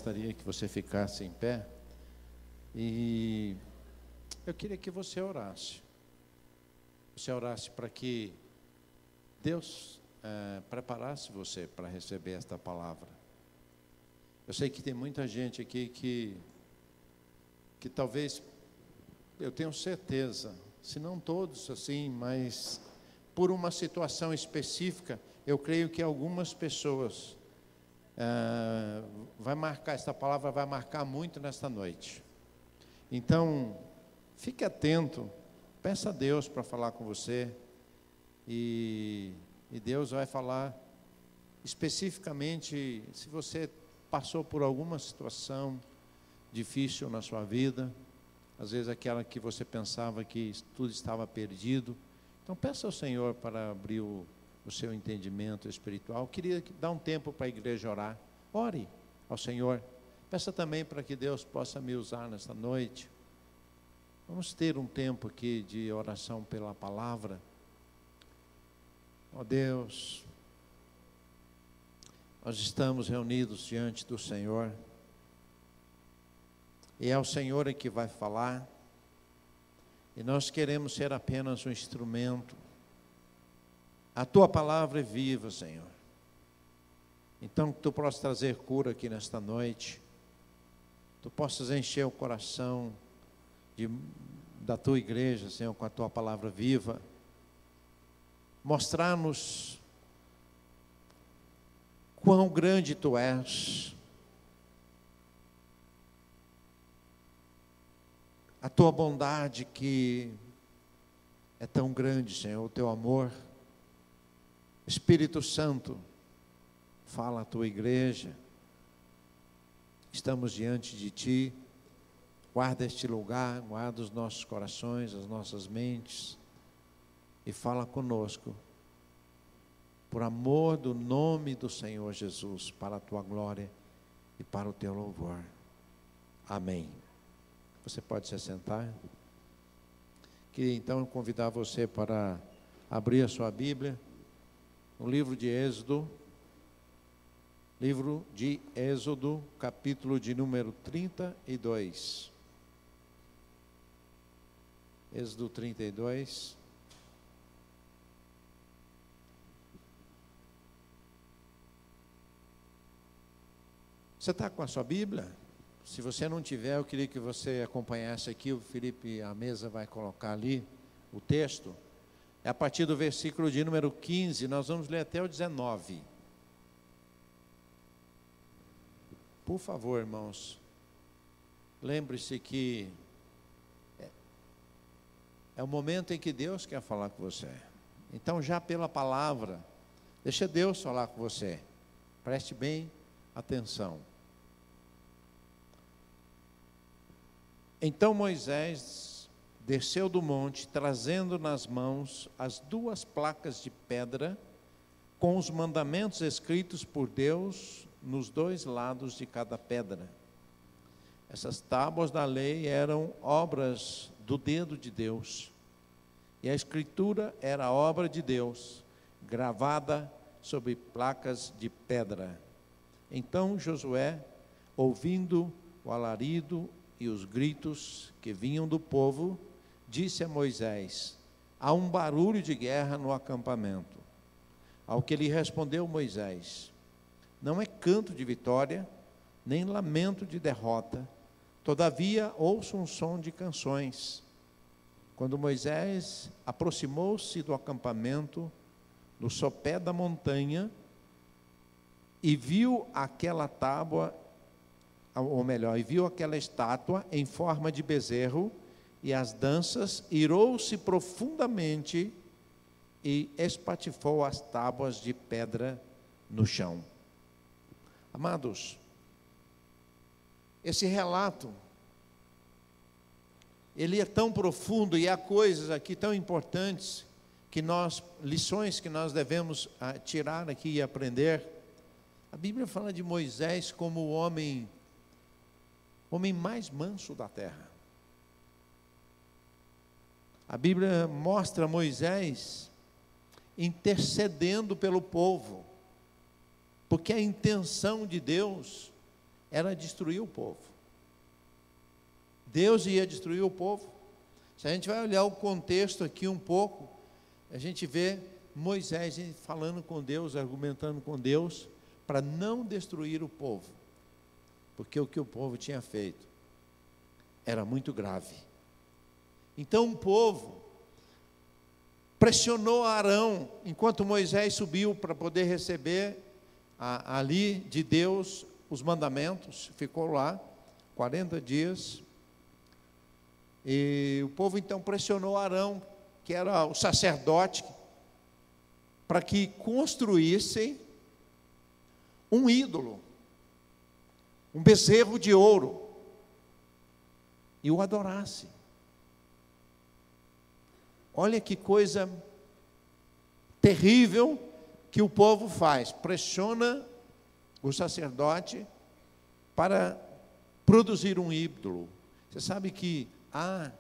gostaria que você ficasse em pé e eu queria que você orasse. Você orasse para que Deus preparasse você para receber esta palavra. Eu sei que tem muita gente aqui que talvez, eu tenho certeza, se não todos assim, mas por uma situação específica, eu creio que algumas pessoas esta palavra vai marcar muito nesta noite. Então, fique atento, peça a Deus para falar com você, e Deus vai falar especificamente, se você passou por alguma situação difícil na sua vida, às vezes aquela que você pensava que tudo estava perdido, então peça ao Senhor para abrir o seu entendimento espiritual. Eu queria dar um tempo para a igreja orar. Ore ao Senhor. Peça também para que Deus possa me usar nesta noite. Vamos ter um tempo aqui de oração pela palavra. Ó Deus, nós estamos reunidos diante do Senhor, e é o Senhor que vai falar, e nós queremos ser apenas um instrumento. A Tua palavra é viva, Senhor. Então que Tu possas trazer cura aqui nesta noite, Tu possas encher o coração da Tua igreja, Senhor, com a Tua palavra viva, mostrar-nos quão grande Tu és, a Tua bondade que é tão grande, Senhor, o Teu amor. Espírito Santo, fala à Tua igreja, estamos diante de Ti, guarda este lugar, guarda os nossos corações, as nossas mentes, e fala conosco, por amor do nome do Senhor Jesus, para a Tua glória e para o Teu louvor. Amém. Você pode se sentar. Queria então convidar você para abrir a sua Bíblia no livro de Êxodo, capítulo de número 32. Êxodo 32. Você está com a sua Bíblia? Se você não tiver, eu queria que você acompanhasse aqui, o Felipe, a mesa vai colocar ali o texto. É a partir do versículo de número 15, nós vamos ler até o 19. Por favor, irmãos, lembre-se que é o momento em que Deus quer falar com você. Então, já pela palavra, deixa Deus falar com você. Preste bem atenção. Então Moisés desceu do monte, trazendo nas mãos as 2 placas de pedra, com os mandamentos escritos por Deus nos 2 lados de cada pedra. Essas tábuas da lei eram obras do dedo de Deus, e a escritura era obra de Deus, gravada sobre placas de pedra. Então Josué, ouvindo o alarido e os gritos que vinham do povo, disse a Moisés: há um barulho de guerra no acampamento. Ao que lhe respondeu Moisés: não é canto de vitória, nem lamento de derrota, todavia ouço um som de canções. Quando Moisés aproximou-se do acampamento, no sopé da montanha, e viu aquela tábua, ou melhor, e viu aquela estátua em forma de bezerro e as danças, irou-se profundamente e espatifou as tábuas de pedra no chão. Amados, esse relato, ele é tão profundo e há coisas aqui tão importantes lições que nós devemos tirar aqui e aprender. A Bíblia fala de Moisés como o homem mais manso da terra. A Bíblia mostra Moisés intercedendo pelo povo, porque a intenção de Deus era destruir o povo. Deus ia destruir o povo. Se a gente vai olhar o contexto aqui um pouco, a gente vê Moisés falando com Deus, argumentando com Deus, para não destruir o povo, porque o que o povo tinha feito era muito grave. Então o povo pressionou Arão, enquanto Moisés subiu para poder receber ali de Deus os mandamentos, ficou lá 40 dias, e o povo então pressionou Arão, que era o sacerdote, para que construíssem um ídolo, um bezerro de ouro, e o adorasse. Olha que coisa terrível que o povo faz, pressiona o sacerdote para produzir um ídolo. Você sabe que há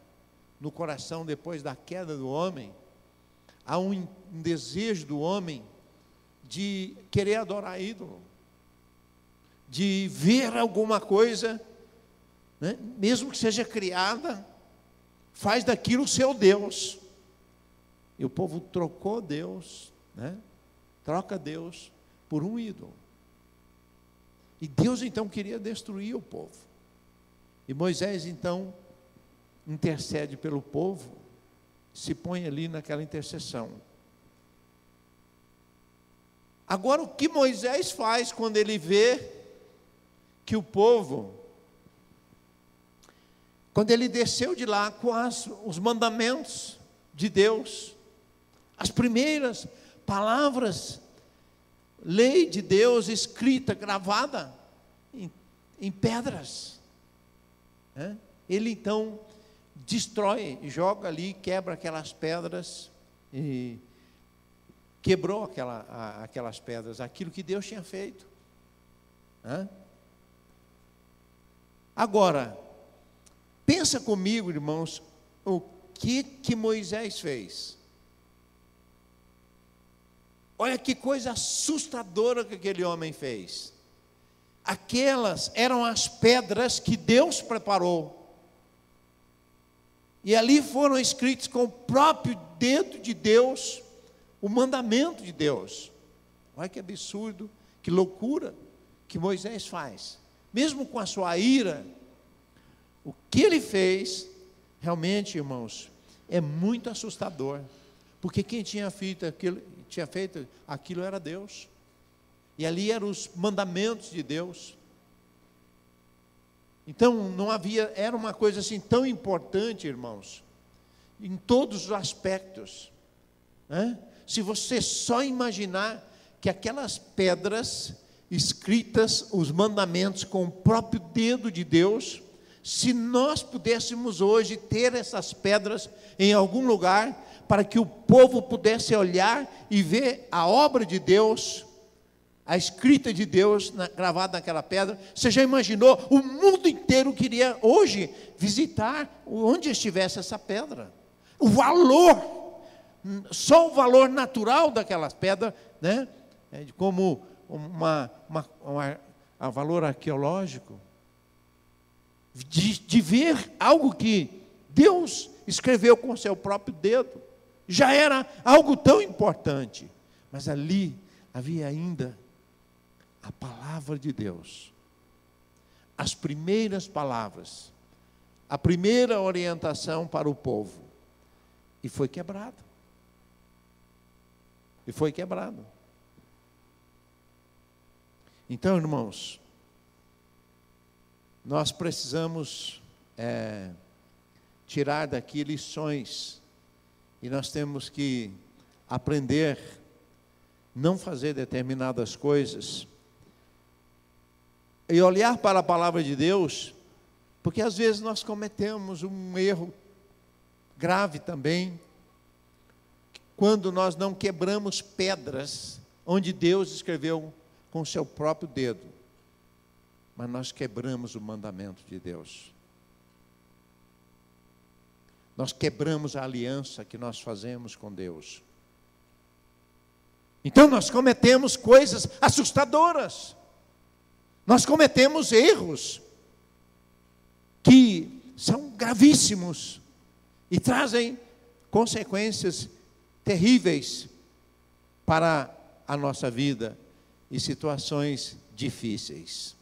no coração, depois da queda do homem, há um desejo do homem de querer adorar ídolo, de ver alguma coisa, né, mesmo que seja criada, faz daquilo o seu Deus. E o povo trocou Deus, né, troca Deus por um ídolo. E Deus então queria destruir o povo. E Moisés então intercede pelo povo, se põe ali naquela intercessão. Agora, o que Moisés faz quando ele vê que o povo, quando ele desceu de lá com os mandamentos de Deus, as primeiras palavras, lei de Deus escrita, gravada em pedras, né? Ele então destrói, joga ali, quebra aquelas pedras, e quebrou aquelas pedras, aquilo que Deus tinha feito, né? Agora, pensa comigo, irmãos, o que Moisés fez. Olha que coisa assustadora que aquele homem fez. Aquelas eram as pedras que Deus preparou. E ali foram escritos com o próprio dedo de Deus, o mandamento de Deus. Olha que absurdo, que loucura que Moisés faz. Mesmo com a sua ira, o que ele fez, realmente, irmãos, é muito assustador. Porque quem tinha feito aquilo era Deus. E ali eram os mandamentos de Deus. Então, era uma coisa assim tão importante, irmãos, em todos os aspectos, né? Se você só imaginar que aquelas pedras escritas, os mandamentos com o próprio dedo de Deus, se nós pudéssemos hoje ter essas pedras em algum lugar, para que o povo pudesse olhar e ver a obra de Deus, a escrita de Deus gravada naquela pedra, você já imaginou? O mundo inteiro queria hoje visitar onde estivesse essa pedra. O valor, só o valor natural daquelas pedras, né? Como um valor arqueológico, de ver algo que Deus escreveu com o seu próprio dedo, já era algo tão importante. Mas ali havia ainda a palavra de Deus, as primeiras palavras, a primeira orientação para o povo, e foi quebrado. E foi quebrado. Então, irmãos, nós precisamos tirar daqui lições, e nós temos que aprender, não fazer determinadas coisas, e olhar para a palavra de Deus, porque às vezes nós cometemos um erro grave também, quando nós não quebramos pedras, onde Deus escreveu com o seu próprio dedo, mas nós quebramos o mandamento de Deus. Nós quebramos a aliança que nós fazemos com Deus. Então nós cometemos coisas assustadoras. Nós cometemos erros que são gravíssimos e trazem consequências terríveis para a nossa vida e situações difíceis.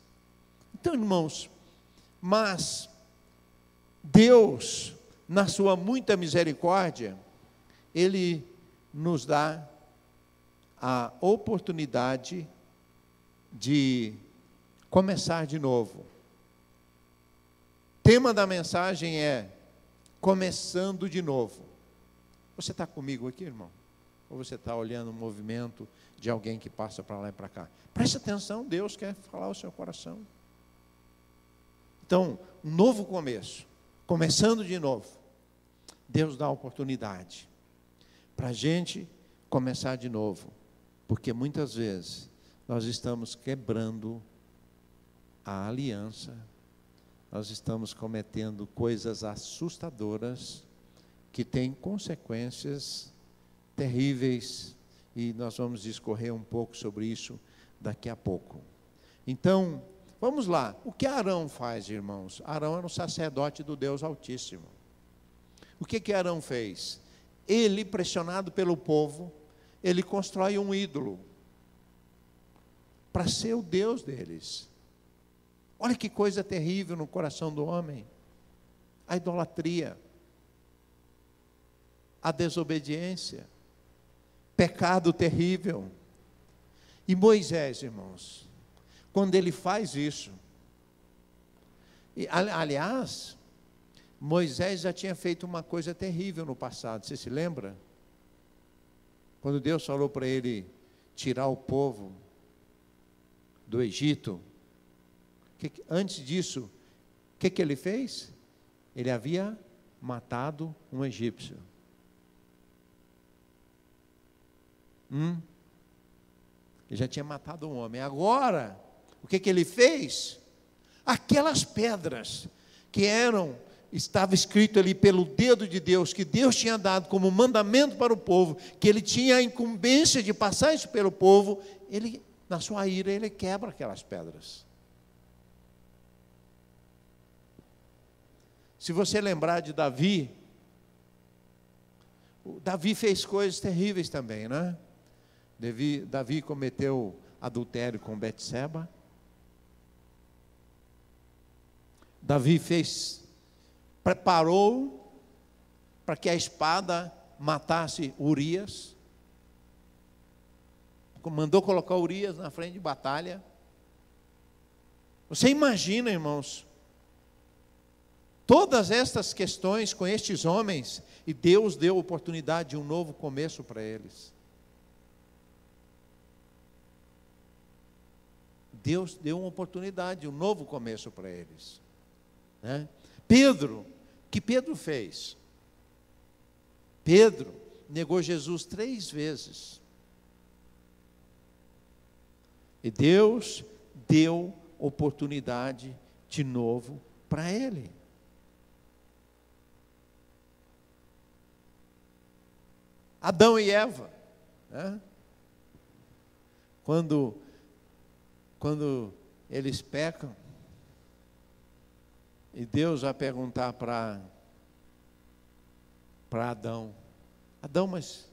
Então, irmãos, mas Deus, na sua muita misericórdia, Ele nos dá a oportunidade de começar de novo. O tema da mensagem é começando de novo. Você está comigo aqui, irmão? Ou você está olhando o movimento de alguém que passa para lá e para cá? Preste atenção, Deus quer falar ao seu coração. Então, um novo começo, começando de novo. Deus dá a oportunidade para a gente começar de novo, porque muitas vezes nós estamos quebrando a aliança, nós estamos cometendo coisas assustadoras que têm consequências terríveis, e nós vamos discorrer um pouco sobre isso daqui a pouco. Então, vamos lá. O que Arão faz, irmãos? Arão era um sacerdote do Deus Altíssimo. O que Arão fez? Ele, pressionado pelo povo, ele constrói um ídolo para ser o Deus deles. Olha que coisa terrível no coração do homem. A idolatria, a desobediência, pecado terrível. E Moisés, irmãos, quando ele faz isso, aliás, Moisés já tinha feito uma coisa terrível no passado, você se lembra? Quando Deus falou para ele tirar o povo do Egito, antes disso, o que ele fez? Ele havia matado um egípcio. Ele já tinha matado um homem. Agora, o que ele fez? Aquelas pedras que estava escrito ali pelo dedo de Deus, que Deus tinha dado como mandamento para o povo, que ele tinha a incumbência de passar isso pelo povo, ele, na sua ira, ele quebra aquelas pedras. Se você lembrar de Davi, Davi fez coisas terríveis também, né? Davi cometeu adultério com Betseba. Davi preparou para que a espada matasse Urias. Mandou colocar Urias na frente de batalha. Você imagina, irmãos, todas estas questões com estes homens, e Deus deu oportunidade de um novo começo para eles. Deus deu uma oportunidade, um novo começo para eles, né? Pedro, o que Pedro fez? Pedro negou Jesus 3 vezes. E Deus deu oportunidade de novo para ele. Adão e Eva, né? Quando eles pecam, e Deus vai perguntar para Adão: Adão, mas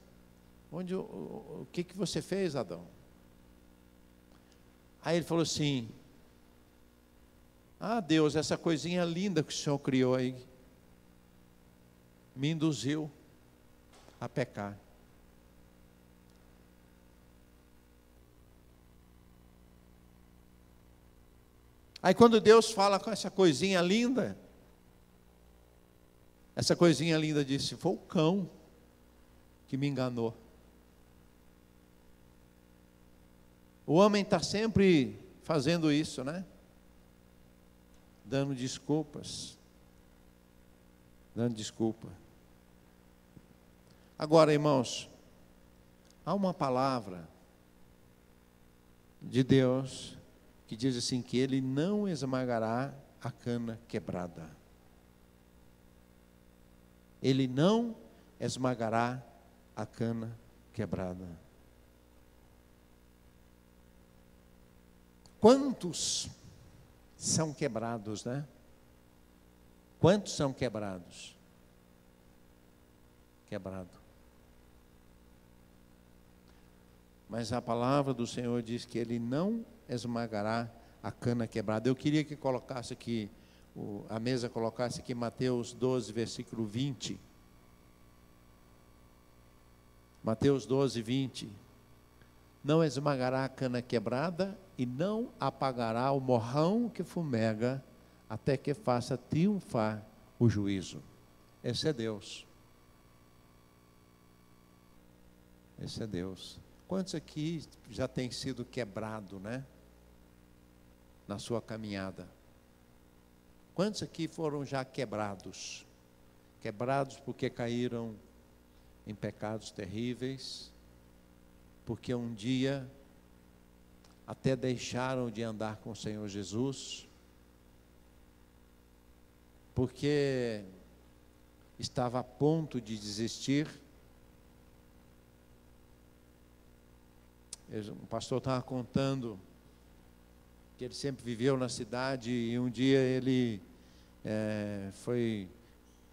o que você fez, Adão? Aí ele falou assim: Deus, essa coisinha linda que o Senhor criou aí, me induziu a pecar. Aí quando Deus fala com essa coisinha linda disse: foi o cão que me enganou. O homem está sempre fazendo isso, né? Dando desculpas. Dando desculpa. Agora, irmãos, há uma palavra de Deus que diz assim, que Ele não esmagará a cana quebrada. Ele não esmagará a cana quebrada. Quantos são quebrados, né? Quantos são quebrados? Quebrado. Mas a palavra do Senhor diz que Ele não esmagará a cana quebrada. Eu queria que colocasse aqui, a mesa colocasse aqui Mateus 12, versículo 20. Mateus 12, 20. Não esmagará a cana quebrada e não apagará o morrão que fumega, até que faça triunfar o juízo. Esse é Deus. Esse é Deus. Quantos aqui já tem sido quebrado, né? Na sua caminhada? Quantos aqui foram já quebrados? Quebrados porque caíram em pecados terríveis, porque um dia até deixaram de andar com o Senhor Jesus, porque estava a ponto de desistir. O pastor estava contando que ele sempre viveu na cidade e um dia ele foi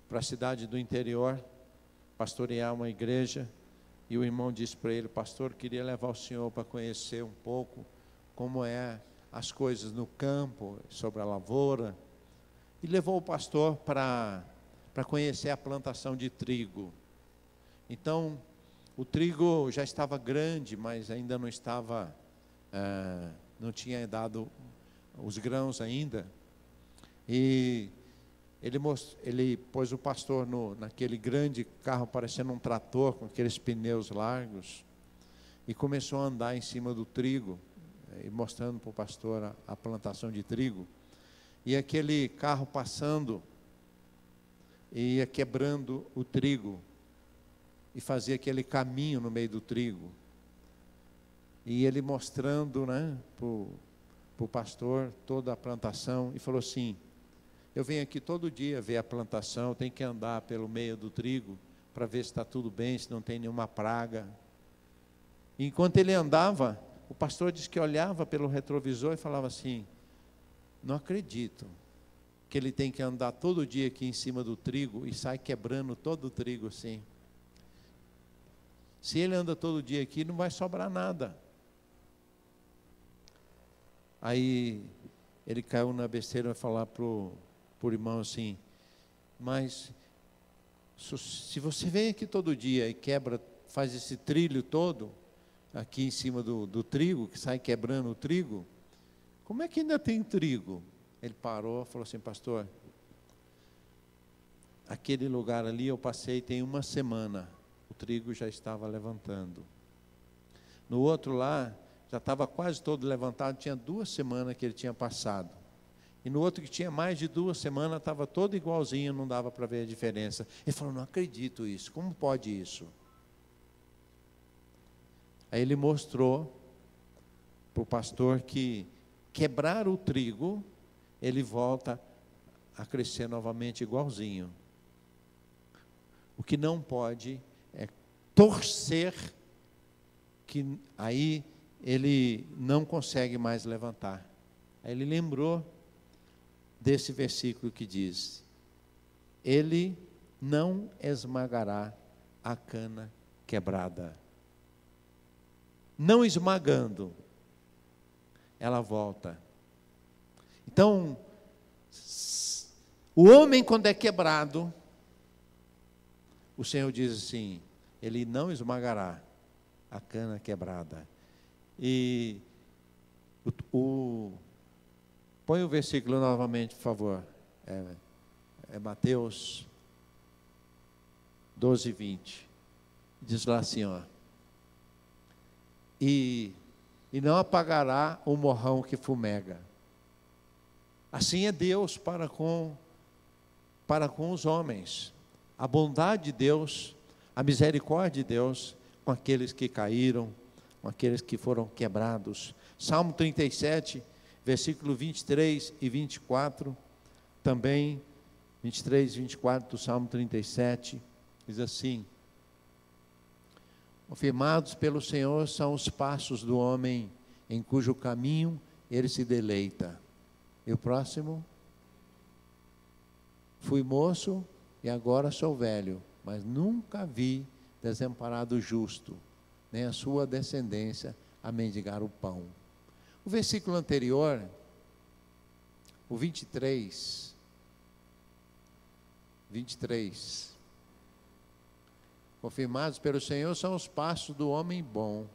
para a cidade do interior pastorear uma igreja e o irmão disse para ele: pastor, queria levar o senhor para conhecer um pouco como é as coisas no campo, sobre a lavoura. E levou o pastor para conhecer a plantação de trigo. Então, o trigo já estava grande, mas ainda não estava, não tinha dado os grãos ainda. E ele pôs o pastor naquele grande carro, parecendo um trator, com aqueles pneus largos, e começou a andar em cima do trigo, e mostrando para o pastor a plantação de trigo. E aquele carro passando, ia quebrando o trigo, e fazia aquele caminho no meio do trigo. E ele mostrando, né, para o pastor toda a plantação, e falou assim: eu venho aqui todo dia ver a plantação, tenho que andar pelo meio do trigo, para ver se está tudo bem, se não tem nenhuma praga. E enquanto ele andava, o pastor disse que olhava pelo retrovisor e falava assim: não acredito que ele tem que andar todo dia aqui em cima do trigo e sai quebrando todo o trigo assim. Se ele anda todo dia aqui, não vai sobrar nada. Aí ele caiu na besteira e vai falar para o irmão assim: mas se você vem aqui todo dia e quebra, faz esse trilho todo aqui em cima do trigo, que sai quebrando o trigo, como é que ainda tem trigo? Ele parou e falou assim: pastor, aquele lugar ali eu passei tem uma semana, o trigo já estava levantando. No outro lá, já estava quase todo levantado, tinha 2 semanas que ele tinha passado. E no outro que tinha mais de 2 semanas, estava todo igualzinho, não dava para ver a diferença. Ele falou: não acredito isso, como pode isso? Aí ele mostrou para o pastor que quebrar o trigo, ele volta a crescer novamente igualzinho. O que não pode é torcer, que aí ele não consegue mais levantar. Aí ele lembrou desse versículo que diz: ele não esmagará a cana quebrada. Não esmagando, ela volta. Então, o homem, quando é quebrado, o Senhor diz assim: ele não esmagará a cana quebrada. E põe o versículo novamente, por favor. É Mateus 12, 20. Diz lá assim, ó: e não apagará o morrão que fumega. Assim é Deus para com os homens. A bondade de Deus, a misericórdia de Deus com aqueles que caíram, com aqueles que foram quebrados. Salmo 37, versículo 23 e 24, também 23 e 24 do Salmo 37, diz assim: confirmados pelo Senhor são os passos do homem em cujo caminho ele se deleita. E o próximo? Fui moço e agora sou velho, mas nunca vi desamparado justo, nem a sua descendência a mendigar o pão. O versículo anterior, o 23, confirmados pelo Senhor são os passos do homem bom,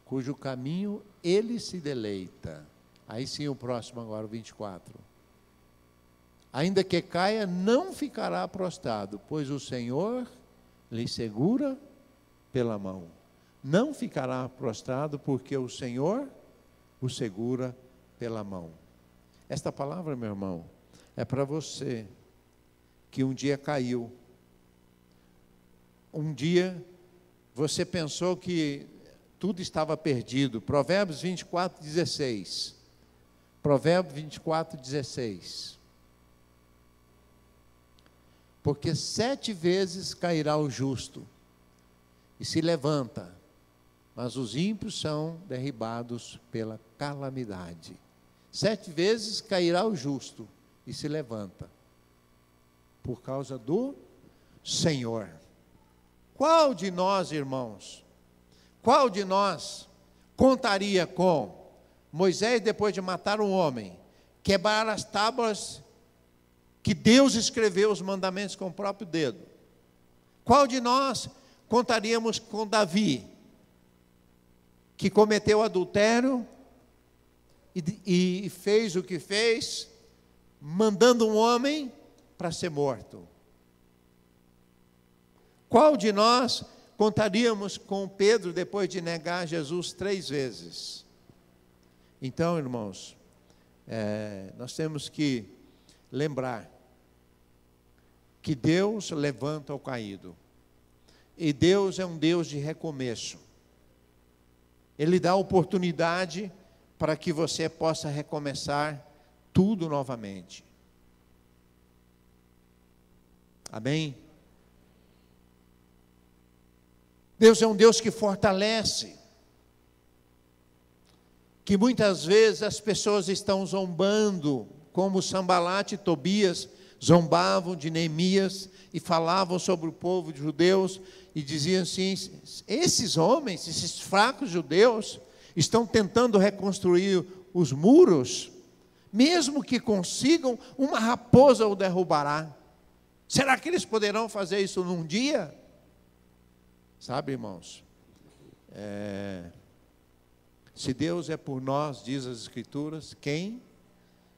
cujo caminho ele se deleita. Aí sim o próximo agora, o 24. Ainda que caia, não ficará prostrado, pois o Senhor lhe segura pela mão. Não ficará prostrado, porque o Senhor o segura pela mão. Esta palavra, meu irmão, é para você que um dia caiu. Um dia você pensou que tudo estava perdido. Provérbios 24, 16. Provérbios 24, 16. Porque 7 vezes cairá o justo e se levanta, mas os ímpios são derribados pela calamidade. 7 vezes cairá o justo e se levanta, por causa do Senhor. Qual de nós, irmãos, qual de nós contaria com Moisés, depois de matar um homem, quebrar as tábuas que Deus escreveu os mandamentos com o próprio dedo? Qual de nós contaríamos com Davi, que cometeu adultério e fez o que fez, mandando um homem para ser morto? Qual de nós contaríamos com Pedro depois de negar Jesus 3 vezes? Então, irmãos, nós temos que lembrar que Deus levanta o caído. E Deus é um Deus de recomeço. Ele dá oportunidade para que você possa recomeçar tudo novamente. Amém? Deus é um Deus que fortalece. Que muitas vezes as pessoas estão zombando, como Sambalate e Tobias zombavam de Neemias e falavam sobre o povo de judeus e diziam assim: esses homens, esses fracos judeus, estão tentando reconstruir os muros, mesmo que consigam, uma raposa o derrubará. Será que eles poderão fazer isso num dia? Sabe, irmãos, se Deus é por nós, diz as Escrituras, quem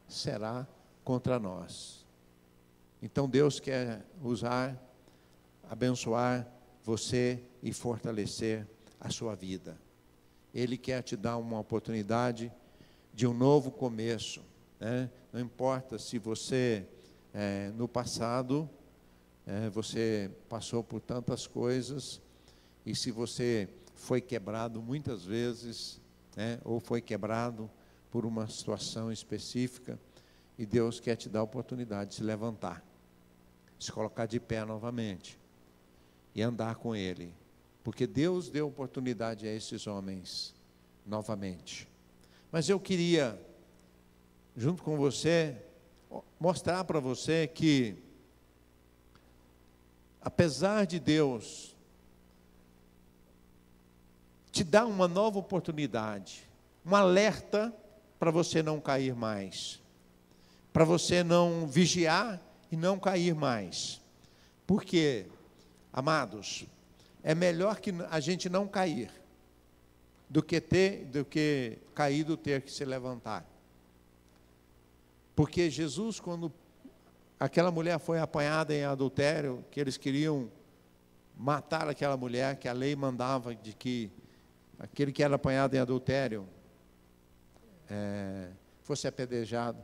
será contra nós? Então Deus quer usar, abençoar você e fortalecer a sua vida. Ele quer te dar uma oportunidade de um novo começo, né? Não importa se você, no passado, você passou por tantas coisas, e se você foi quebrado muitas vezes, né? Ou foi quebrado por uma situação específica, e Deus quer te dar a oportunidade de se levantar, se colocar de pé novamente e andar com Ele, porque Deus deu oportunidade a esses homens novamente. Mas eu queria, junto com você, mostrar para você que, apesar de Deus te dar uma nova oportunidade, um alerta para você não cair mais, para você não vigiar e não cair mais. Porque, amados, é melhor que a gente não cair do que caído ter que se levantar. Porque Jesus, quando aquela mulher foi apanhada em adultério, que eles queriam matar aquela mulher, que a lei mandava de que aquele que era apanhado em adultério fosse apedrejado,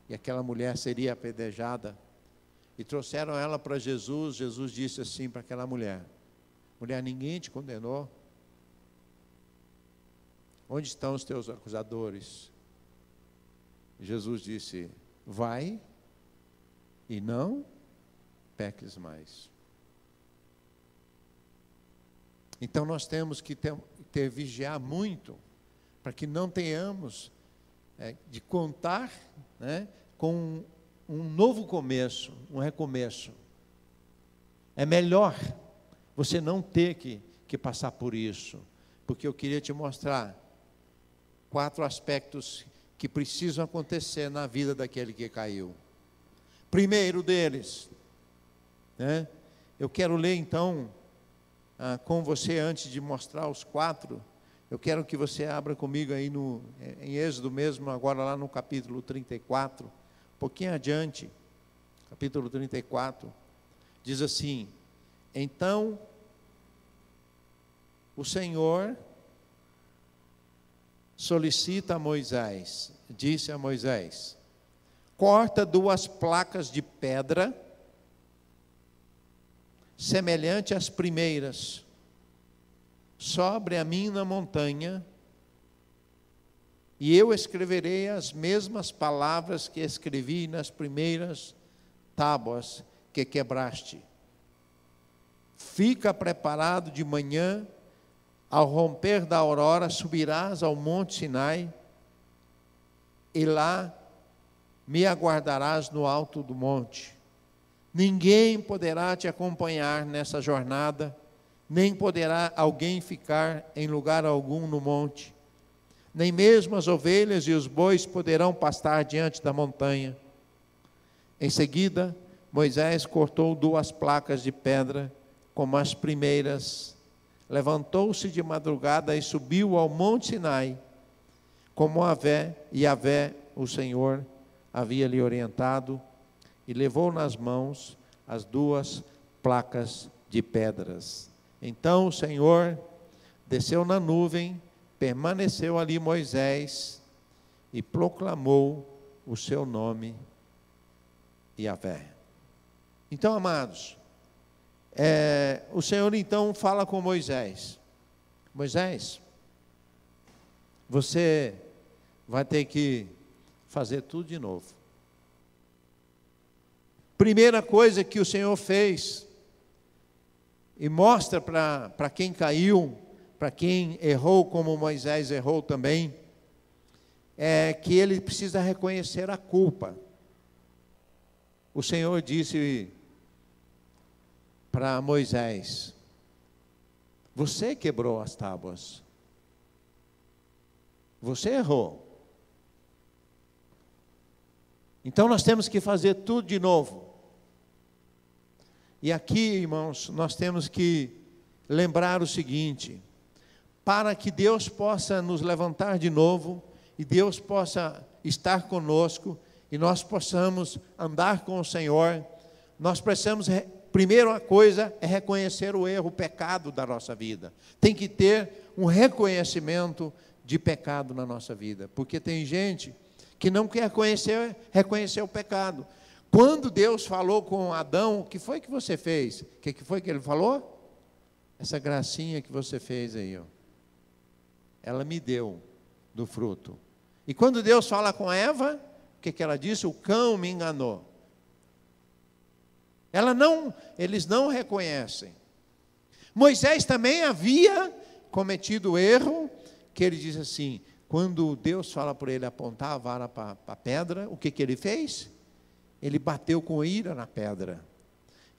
e aquela mulher seria apedrejada, e trouxeram ela para Jesus. Jesus disse assim para aquela mulher: mulher, ninguém te condenou? Onde estão os teus acusadores? Jesus disse: vai e não peques mais. Então nós temos que vigiar muito, para que não tenhamos de contar, né, com um novo começo, um recomeço. É melhor você não ter que passar por isso, porque eu queria te mostrar 4 aspectos que precisam acontecer na vida daquele que caiu. Primeiro deles, né? Eu quero ler então com você, antes de mostrar os 4, eu quero que você abra comigo aí em Êxodo mesmo, agora lá no capítulo 34, um pouquinho adiante, capítulo 34, diz assim: então o Senhor solicita a Moisés, disse a Moisés: corta 2 placas de pedra, semelhante às primeiras, sobre a mim na montanha, e eu escreverei as mesmas palavras que escrevi nas primeiras tábuas que quebraste. Fica preparado de manhã, ao romper da aurora, subirás ao monte Sinai, e lá me aguardarás no alto do monte. Ninguém poderá te acompanhar nessa jornada, nem poderá alguém ficar em lugar algum no monte, nem mesmo as ovelhas e os bois poderão pastar diante da montanha. Em seguida, Moisés cortou 2 placas de pedra, como as primeiras, levantou-se de madrugada e subiu ao monte Sinai, como Yahvé, o Senhor, havia lhe orientado, e levou nas mãos as 2 placas de pedras. Então o Senhor desceu na nuvem, permaneceu ali Moisés, e proclamou o seu nome, Yahvé. Então, amados, o Senhor então fala com Moisés: Moisés, você vai ter que fazer tudo de novo. Primeira coisa que o Senhor fez, e mostra para quem caiu, para quem errou como Moisés errou também, é que ele precisa reconhecer a culpa. O Senhor disse para Moisés: você quebrou as tábuas, você errou. Então nós temos que fazer tudo de novo. E aqui, irmãos, nós temos que lembrar o seguinte: para que Deus possa nos levantar de novo, e Deus possa estar conosco, e nós possamos andar com o Senhor, nós precisamos, primeira coisa é reconhecer o erro, o pecado da nossa vida. Tem que ter um reconhecimento de pecado na nossa vida, porque tem gente que não quer reconhecer o pecado. Quando Deus falou com Adão, o que foi que você fez? O que foi que ele falou? Essa gracinha que você fez aí, ó, ela me deu do fruto. E quando Deus fala com Eva, o que ela disse? O cão me enganou. Eles não reconhecem. Moisés também havia cometido o erro, que ele diz assim, quando Deus fala por ele apontar a vara para a pedra, o que ele fez? Ele bateu com ira na pedra.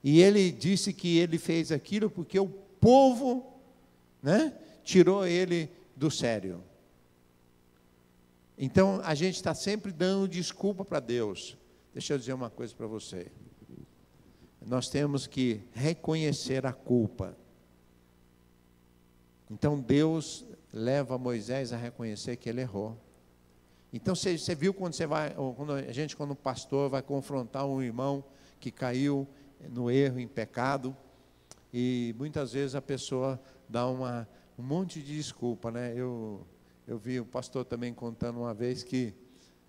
E ele disse que ele fez aquilo porque o povo, né, tirou ele do sério. Então, a gente está sempre dando desculpa para Deus. Deixa eu dizer uma coisa para você. Nós temos que reconhecer a culpa. Então, Deus leva Moisés a reconhecer que ele errou. Então, você viu quando quando o pastor vai confrontar um irmão que caiu no erro, em pecado, e muitas vezes a pessoa dá um monte de desculpa, né? Eu vi o pastor também contando uma vez que,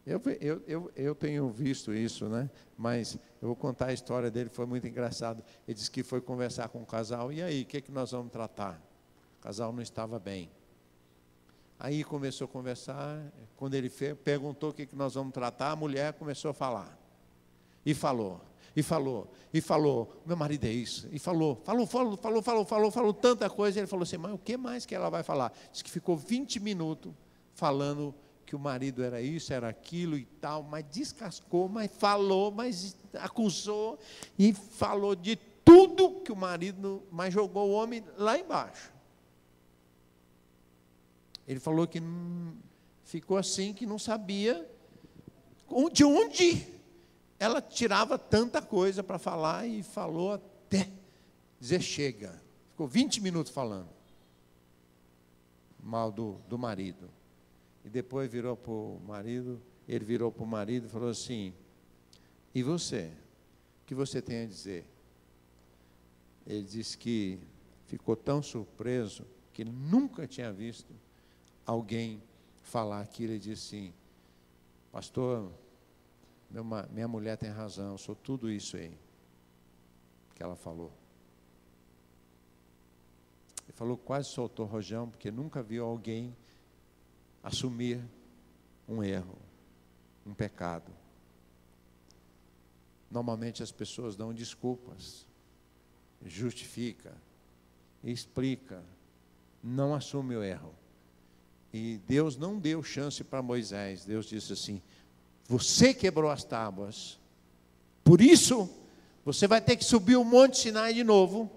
eu tenho visto isso, né? Mas eu vou contar a história dele, foi muito engraçado. Ele disse que foi conversar com o casal, e aí, o que nós vamos tratar? O casal não estava bem. Aí começou a conversar, quando ele perguntou o que nós vamos tratar, a mulher começou a falar. E falou, meu marido é isso. E falou tanta coisa. Ele falou assim, mas o que mais que ela vai falar? Diz que ficou 20 minutos falando que o marido era isso, era aquilo e tal, mas descascou, mas falou, mas acusou e falou de tudo que o marido, mas jogou o homem lá embaixo. Ele falou que ficou assim, que não sabia de onde ela tirava tanta coisa para falar, e falou até dizer chega. Ficou 20 minutos falando mal do marido. E depois virou para o marido, ele virou para o marido e falou assim: e você? O que você tem a dizer? Ele disse que ficou tão surpreso que ele nunca tinha visto alguém falar aquilo. Ele disse assim: pastor, minha mulher tem razão, eu sou tudo isso aí que ela falou. Ele falou, quase soltou o rojão, porque nunca viu alguém assumir um erro, um pecado. Normalmente as pessoas dão desculpas, justifica, explica, não assume o erro. E Deus não deu chance para Moisés. Deus disse assim: você quebrou as tábuas, por isso você vai ter que subir o Monte Sinai de novo.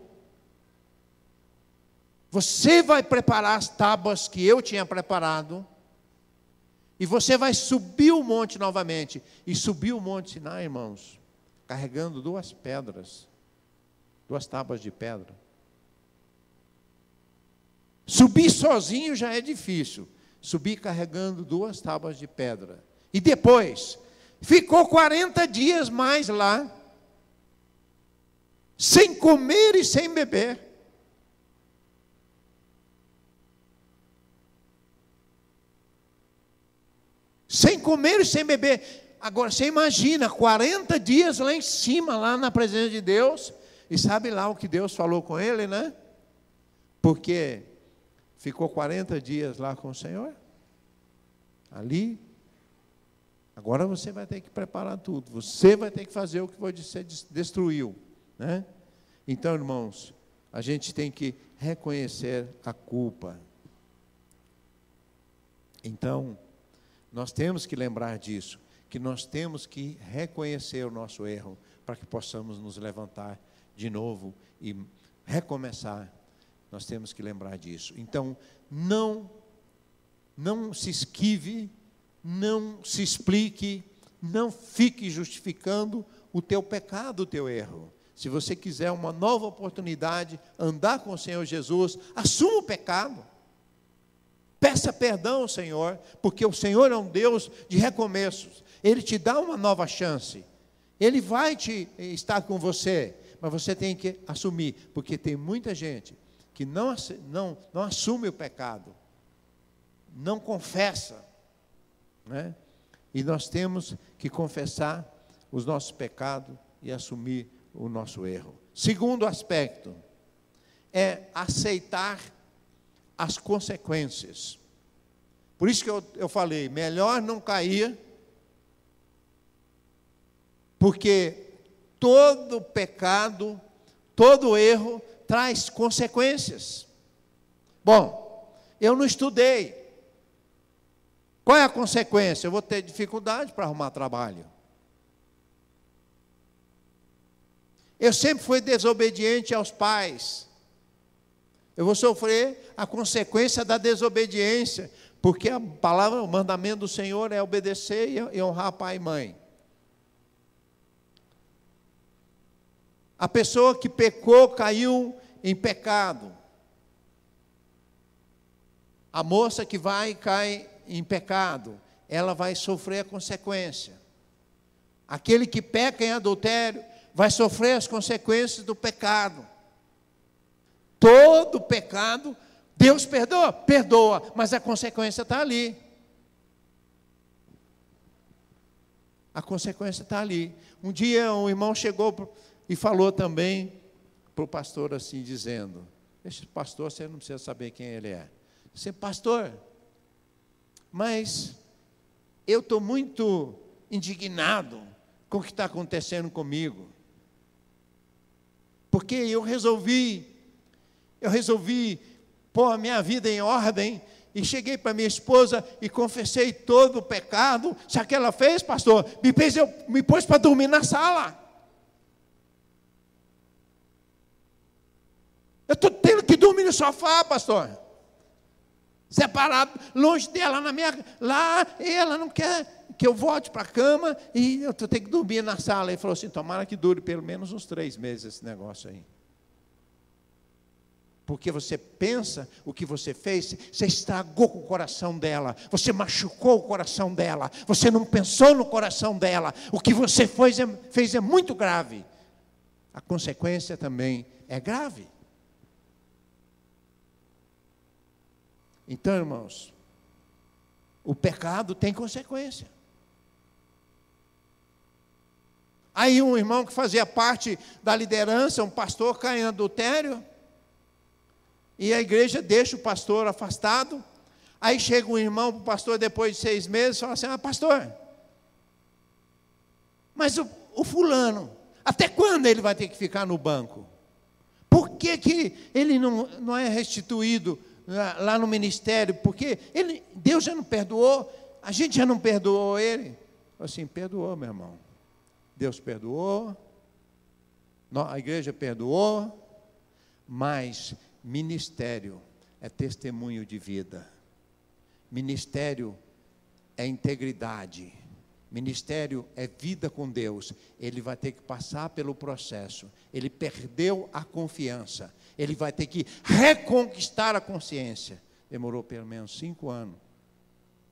Você vai preparar as tábuas que eu tinha preparado, e você vai subir o monte novamente. E subiu o Monte Sinai, irmãos, carregando 2 pedras, 2 tábuas de pedra. Subir sozinho já é difícil. Subir carregando 2 tábuas de pedra. E depois, ficou 40 dias mais lá, sem comer e sem beber. Sem comer e sem beber. Agora, você imagina, 40 dias lá em cima, lá na presença de Deus. E sabe lá o que Deus falou com ele, né? Porque ficou 40 dias lá com o Senhor. Ali. Agora você vai ter que preparar tudo. Você vai ter que fazer o que você destruiu, né? Então, irmãos, a gente tem que reconhecer a culpa. Então, nós temos que lembrar disso, que nós temos que reconhecer o nosso erro, para que possamos nos levantar de novo e recomeçar. Nós temos que lembrar disso. Então, não se esquive, não se explique, não fique justificando o teu pecado, o teu erro. Se você quiser uma nova oportunidade, andar com o Senhor Jesus, assuma o pecado. Peça perdão ao Senhor, porque o Senhor é um Deus de recomeços. Ele te dá uma nova chance. Ele vai estar com você, mas você tem que assumir, porque tem muita gente que não assume o pecado, não confessa, né? E nós temos que confessar os nossos pecados e assumir o nosso erro. Segundo aspecto é aceitar as consequências. Por isso que eu falei, melhor não cair, porque todo pecado, todo erro traz consequências. Bom, eu não estudei. Qual é a consequência? Eu vou ter dificuldade para arrumar trabalho. Eu sempre fui desobediente aos pais. Eu vou sofrer a consequência da desobediência, porque a palavra, o mandamento do Senhor é obedecer e honrar pai e mãe. A pessoa que pecou, caiu em pecado. A moça que vai e cai em pecado, ela vai sofrer a consequência. Aquele que peca em adultério, vai sofrer as consequências do pecado. Todo pecado, Deus perdoa? Perdoa, mas a consequência está ali. A consequência está ali. Um dia um irmão chegou e falou também para o pastor assim, dizendo, esse pastor, você não precisa saber quem ele é. Disse, pastor, mas eu estou muito indignado com o que está acontecendo comigo. Porque eu resolvi pôr a minha vida em ordem e cheguei para minha esposa e confessei todo o pecado. Sabe o que ela fez, pastor? Me pôs para dormir na sala. Eu estou tendo que dormir no sofá, pastor. Separado, longe dela, lá, e ela não quer que eu volte para a cama, e eu tenho que dormir na sala. Ele falou assim, tomara que dure pelo menos uns 3 meses esse negócio aí. Porque você pensa o que você fez, você estragou com o coração dela, você machucou o coração dela, você não pensou no coração dela, o que você fez é muito grave. A consequência também é grave. Então, irmãos, o pecado tem consequência. Aí um irmão que fazia parte da liderança, um pastor, cai em adultério, e a igreja deixa o pastor afastado. Aí chega um irmão para o pastor depois de 6 meses e fala assim, pastor, mas o fulano, até quando ele vai ter que ficar no banco? Por que ele não é restituído lá no ministério? Porque Deus já não perdoou, a gente já não perdoou ele. Assim, perdoou, meu irmão. Deus perdoou, a igreja perdoou, mas ministério é testemunho de vida. Ministério é integridade. Ministério é vida com Deus. Ele vai ter que passar pelo processo. Ele perdeu a confiança. Ele vai ter que reconquistar a consciência. Demorou pelo menos 5 anos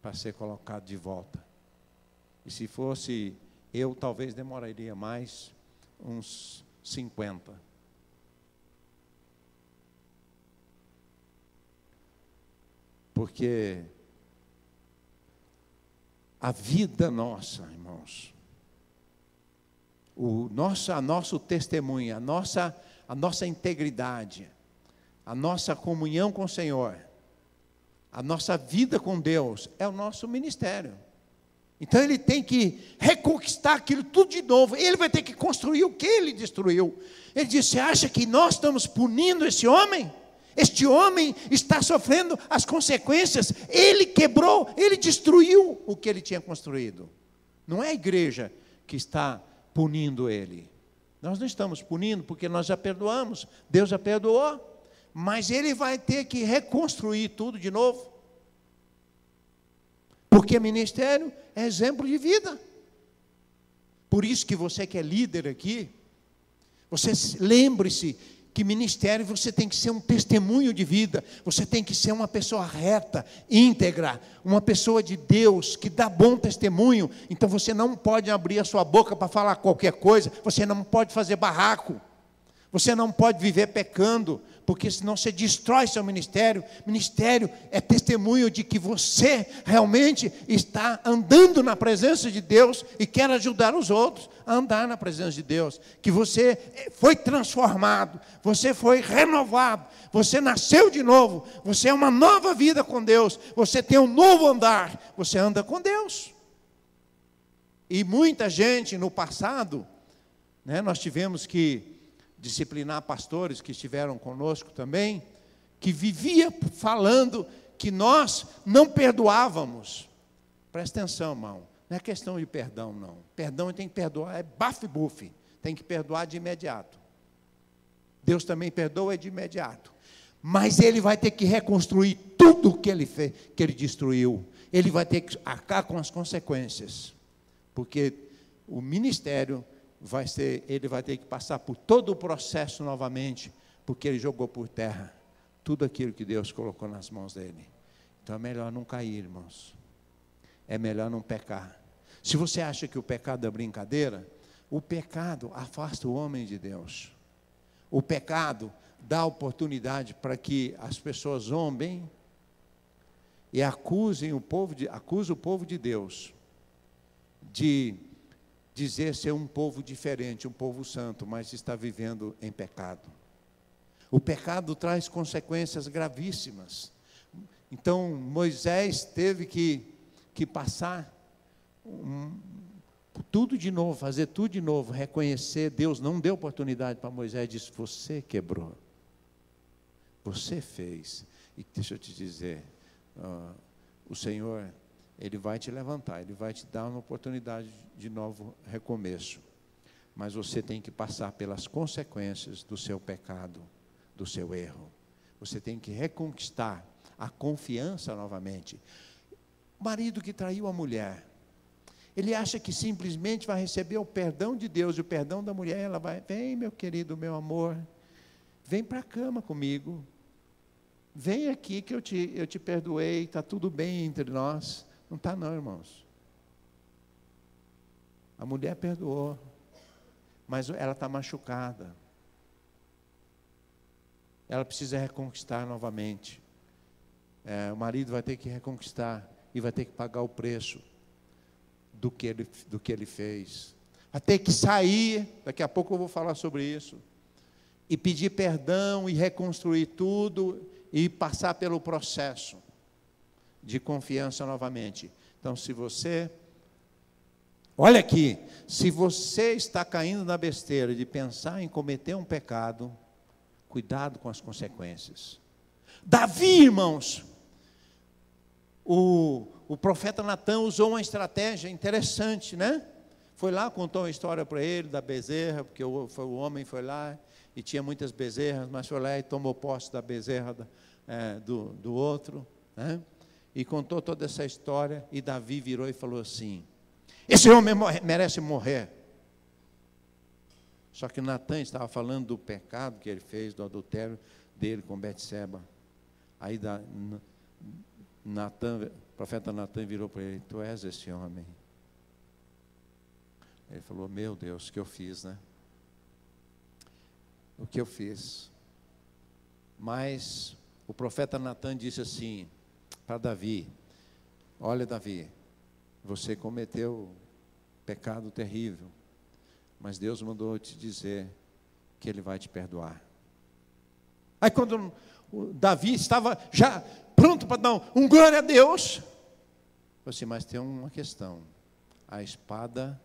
para ser colocado de volta. E se fosse eu, talvez demoraria mais uns 50. Porque a vida nossa, irmãos, nosso testemunho, a nossa integridade, a nossa comunhão com o Senhor, a nossa vida com Deus, é o nosso ministério. Então ele tem que reconquistar aquilo tudo de novo. Ele vai ter que construir o que ele destruiu. Ele disse, você acha que nós estamos punindo esse homem? Este homem está sofrendo as consequências. Ele quebrou, ele destruiu o que ele tinha construído. Não é a igreja que está punindo ele. Nós não estamos punindo porque nós já perdoamos. Deus já perdoou. Mas ele vai ter que reconstruir tudo de novo. Porque ministério é exemplo de vida. Por isso que você que é líder aqui, você lembre-se que ministério você tem que ser um testemunho de vida. Você tem que ser uma pessoa reta, íntegra, uma pessoa de Deus, que dá bom testemunho. Então você não pode abrir a sua boca para falar qualquer coisa. Você não pode fazer barraco. Você não pode viver pecando, porque senão você destrói seu ministério. Ministério é testemunho de que você realmente está andando na presença de Deus e quer ajudar os outros a andar na presença de Deus. Que você foi transformado, você foi renovado, você nasceu de novo, você é uma nova vida com Deus, você tem um novo andar, você anda com Deus. E muita gente no passado, nós tivemos que disciplinar pastores que estiveram conosco também, que vivia falando que nós não perdoávamos. Presta atenção, irmão, não é questão de perdão, não. Perdão tem que perdoar, é baf-buf, tem que perdoar de imediato. Deus também perdoa de imediato. Mas ele vai ter que reconstruir tudo que ele fez, que ele destruiu. Ele vai ter que arcar com as consequências, porque o ministério ele vai ter que passar por todo o processo novamente, porque ele jogou por terra tudo aquilo que Deus colocou nas mãos dele. Então é melhor não cair, irmãos. É melhor não pecar. Se você acha que o pecado é brincadeira, o pecado afasta o homem de Deus. O pecado dá oportunidade para que as pessoas zombem e acusem o povo de Deus de dizer ser um povo diferente, um povo santo, mas está vivendo em pecado. O pecado traz consequências gravíssimas. Então Moisés teve que passar tudo de novo, fazer tudo de novo, reconhecer. Deus não deu oportunidade para Moisés, disse, você quebrou, você fez. E deixa eu te dizer, o Senhor, Ele vai te levantar, Ele vai te dar uma oportunidade de novo recomeço. Mas você tem que passar pelas consequências do seu pecado, do seu erro. Você tem que reconquistar a confiança novamente. O marido que traiu a mulher, ele acha que simplesmente vai receber o perdão de Deus e o perdão da mulher. Ela vai, vem meu querido, meu amor, vem para a cama comigo. Vem aqui que eu te perdoei, está tudo bem entre nós. Não está não, irmãos. A mulher perdoou, mas ela está machucada. Ela precisa reconquistar novamente. O marido vai ter que reconquistar e vai ter que pagar o preço do que ele fez. Vai ter que sair, daqui a pouco eu vou falar sobre isso, e pedir perdão e reconstruir tudo e passar pelo processo de confiança novamente. Então, olha aqui, se você está caindo na besteira de pensar em cometer um pecado, cuidado com as consequências. Davi, irmãos, o profeta Natan usou uma estratégia interessante, né? Foi lá, contou uma história para ele da bezerra, porque o homem foi lá e tinha muitas bezerras, mas foi lá e tomou posse da bezerra do outro, né? E contou toda essa história, e Davi virou e falou assim: esse homem merece morrer. Só que Natan estava falando do pecado que ele fez, do adultério dele com Betseba. Aí o profeta Natan virou para ele: tu és esse homem. Ele falou: meu Deus, o que eu fiz, né? O que eu fiz? Mas o profeta Natan disse assim para Davi: olha, Davi, você cometeu pecado terrível, mas Deus mandou te dizer que Ele vai te perdoar. Aí quando o Davi estava já pronto para dar um glória a Deus, falou assim: mas tem uma questão, a espada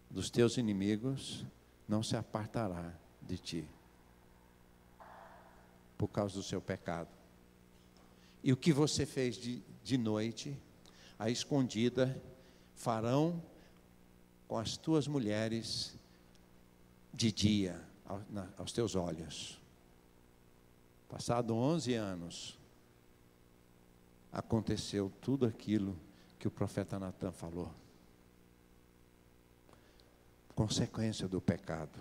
dos teus inimigos não se apartará de ti, por causa do seu pecado. E o que você fez de noite, à escondida, farão com as tuas mulheres de dia, aos teus olhos. Passado 11 anos, aconteceu tudo aquilo que o profeta Natan falou. Consequência do pecado.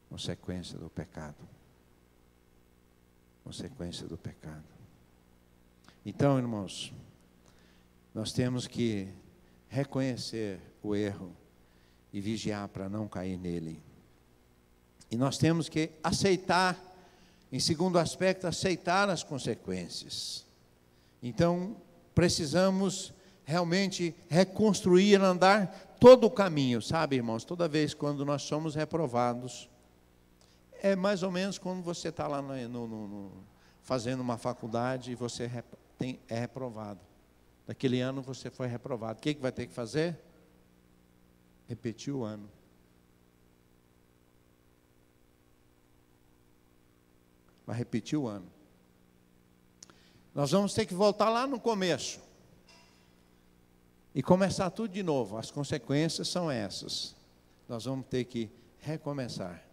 Consequência do pecado. Consequência do pecado. Então, irmãos, nós temos que reconhecer o erro e vigiar para não cair nele. E nós temos que aceitar, em segundo aspecto, aceitar as consequências. Então, precisamos realmente reconstruir, andar todo o caminho, sabe, irmãos? Toda vez quando nós somos reprovados, é mais ou menos quando você está lá fazendo uma faculdade e você é reprovado. Naquele ano você foi reprovado. O que vai ter que fazer? Repetir o ano. Vai repetir o ano. Nós vamos ter que voltar lá no começo e começar tudo de novo. As consequências são essas. Nós vamos ter que recomeçar.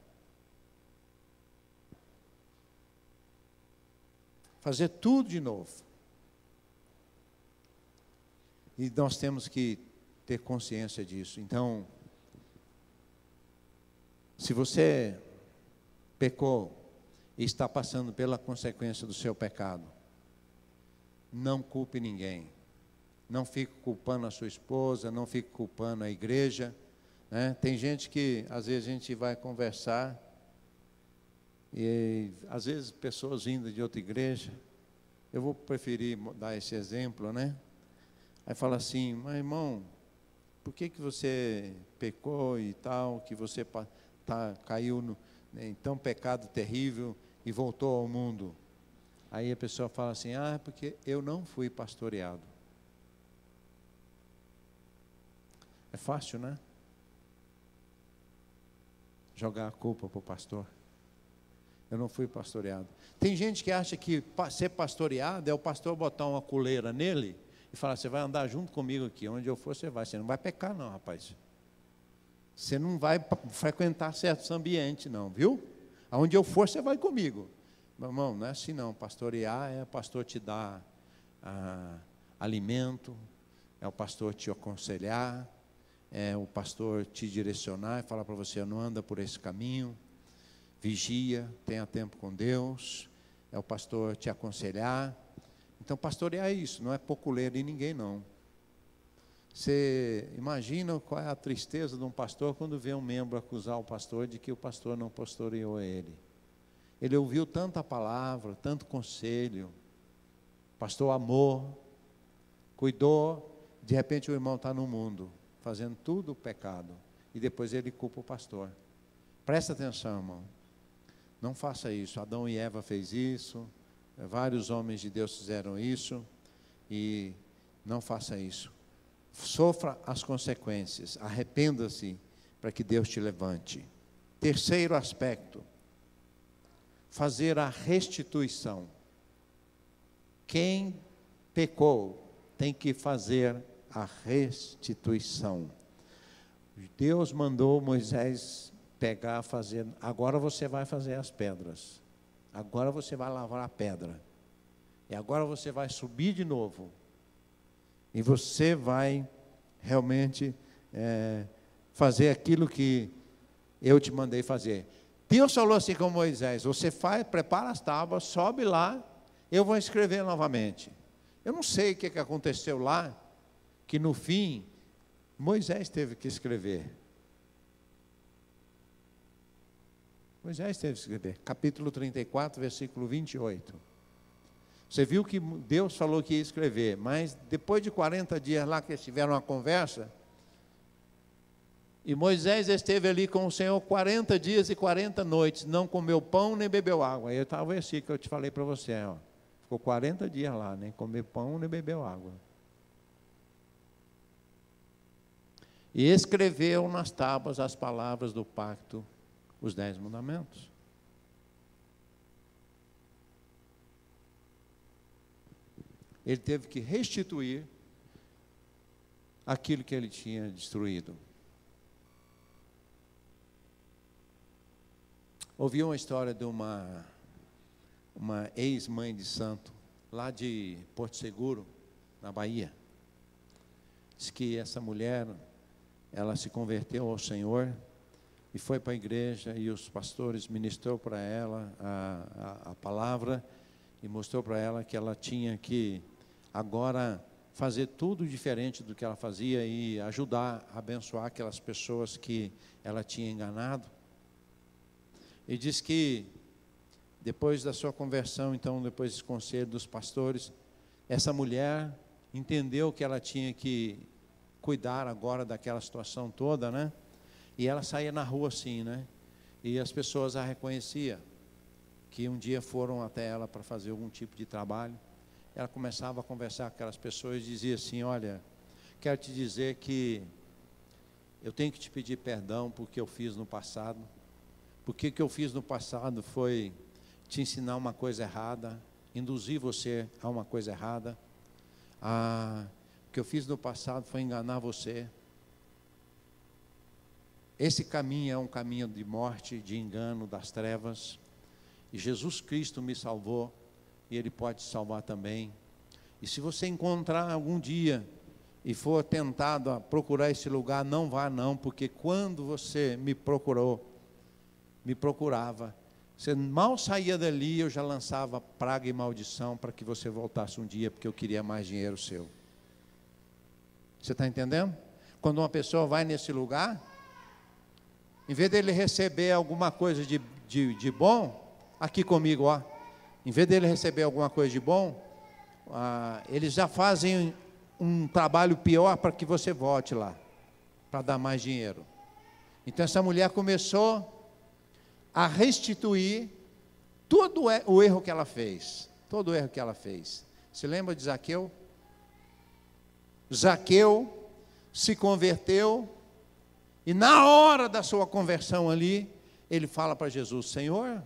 Fazer tudo de novo. E nós temos que ter consciência disso. Então, se você pecou e está passando pela consequência do seu pecado, não culpe ninguém. Não fique culpando a sua esposa, não fique culpando a igreja, né? Tem gente que, às vezes, a gente vai conversar, e às vezes pessoas vindo de outra igreja, eu vou preferir dar esse exemplo, né? Aí fala assim: mas irmão, por que você pecou e tal, que você caiu em tão pecado terrível e voltou ao mundo? Aí a pessoa fala assim: porque eu não fui pastoreado. É fácil, né? Jogar a culpa para o pastor. Eu não fui pastoreado. Tem gente que acha que ser pastoreado é o pastor botar uma coleira nele e falar, você vai andar junto comigo aqui, onde eu for você vai. Você não vai pecar não, rapaz. Você não vai frequentar certos ambientes não, viu? Aonde eu for você vai comigo. Meu irmão, não é assim não. Pastorear é o pastor te dar alimento, é o pastor te aconselhar, é o pastor te direcionar e falar para você, não anda por esse caminho. Vigia, tenha tempo com Deus, é o pastor te aconselhar. Então, pastorear é isso, não é pôr coleira em ninguém, não. Você imagina qual é a tristeza de um pastor quando vê um membro acusar o pastor de que o pastor não pastoreou ele. Ele ouviu tanta palavra, tanto conselho, o pastor amou, cuidou, de repente o irmão está no mundo, fazendo tudo pecado, e depois ele culpa o pastor. Presta atenção, irmão. Não faça isso. Adão e Eva fez isso, vários homens de Deus fizeram isso, e não faça isso. Sofra as consequências, arrependa-se para que Deus te levante. Terceiro aspecto, fazer a restituição. Quem pecou tem que fazer a restituição. Deus mandou Moisés pegar, fazer, agora você vai fazer as pedras, agora você vai lavrar a pedra, e agora você vai subir de novo, e você vai realmente fazer aquilo que eu te mandei fazer. Deus falou assim com Moisés, você prepara as tábuas, sobe lá, eu vou escrever novamente. Eu não sei o que aconteceu lá, que no fim, Moisés teve que escrever. Moisés teve que escrever, capítulo 34, versículo 28. Você viu que Deus falou que ia escrever, mas depois de 40 dias lá que eles tiveram uma conversa, e Moisés esteve ali com o Senhor 40 dias e 40 noites, não comeu pão nem bebeu água. Aí está o versículo que eu te falei para você, ó. Ficou 40 dias lá, nem comeu pão nem bebeu água. E escreveu nas tábuas as palavras do pacto, os 10 mandamentos. Ele teve que restituir aquilo que ele tinha destruído. Ouvi uma história de uma ex-mãe de santo, lá de Porto Seguro, na Bahia. Diz que essa mulher, ela se converteu ao Senhor e foi para a igreja, e os pastores ministrou para ela a palavra e mostrou para ela que ela tinha que agora fazer tudo diferente do que ela fazia e ajudar, abençoar aquelas pessoas que ela tinha enganado. E diz que depois da sua conversão, então, depois desse conselho dos pastores, essa mulher entendeu que ela tinha que cuidar agora daquela situação toda, né? E ela saía na rua assim, né? E as pessoas a reconheciam, que um dia foram até ela para fazer algum tipo de trabalho. Ela começava a conversar com aquelas pessoas e dizia assim, olha, quero te dizer que eu tenho que te pedir perdão porque eu fiz no passado. Porque o que eu fiz no passado foi te ensinar uma coisa errada, induzir você a uma coisa errada. O que eu fiz no passado foi enganar você. Esse caminho é um caminho de morte, de engano, das trevas. E Jesus Cristo me salvou, e Ele pode te salvar também. E se você encontrar algum dia e for tentado a procurar esse lugar, não vá não, porque quando você me procurava, você mal saía dali, eu já lançava praga e maldição para que você voltasse um dia, porque eu queria mais dinheiro seu. Você está entendendo? Quando uma pessoa vai nesse lugar, em vez dele receber alguma coisa de bom, aqui comigo, ó, em vez dele receber alguma coisa de bom, eles já fazem um trabalho pior para que você volte lá, para dar mais dinheiro. Então essa mulher começou a restituir todo o erro que ela fez. Todo o erro que ela fez. Se lembra de Zaqueu? Zaqueu se converteu, e na hora da sua conversão ali, ele fala para Jesus, Senhor,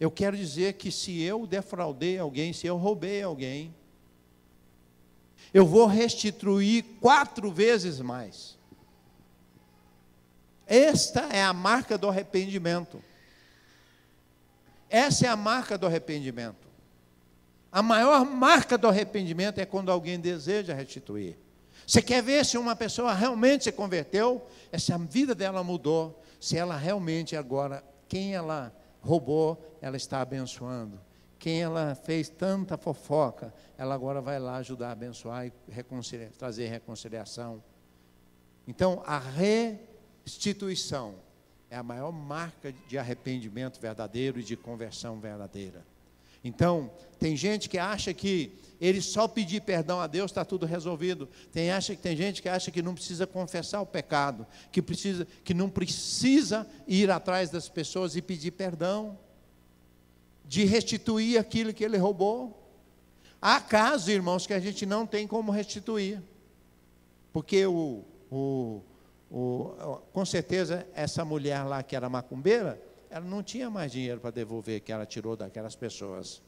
eu quero dizer que se eu defraudei alguém, se eu roubei alguém, eu vou restituir 4 vezes mais. Esta é a marca do arrependimento. Essa é a marca do arrependimento. A maior marca do arrependimento é quando alguém deseja restituir. Você quer ver se uma pessoa realmente se converteu, se a vida dela mudou, se ela realmente agora, quem ela roubou, ela está abençoando. Quem ela fez tanta fofoca, ela agora vai lá ajudar a abençoar e trazer reconciliação. Então, a restituição é a maior marca de arrependimento verdadeiro e de conversão verdadeira. Então, tem gente que acha que ele só pedir perdão a Deus está tudo resolvido. Tem gente que acha que não precisa confessar o pecado, que não precisa ir atrás das pessoas e pedir perdão, de restituir aquilo que ele roubou. Há casos, irmãos, que a gente não tem como restituir, porque com certeza essa mulher lá que era macumbeira, ela não tinha mais dinheiro para devolver que ela tirou daquelas pessoas.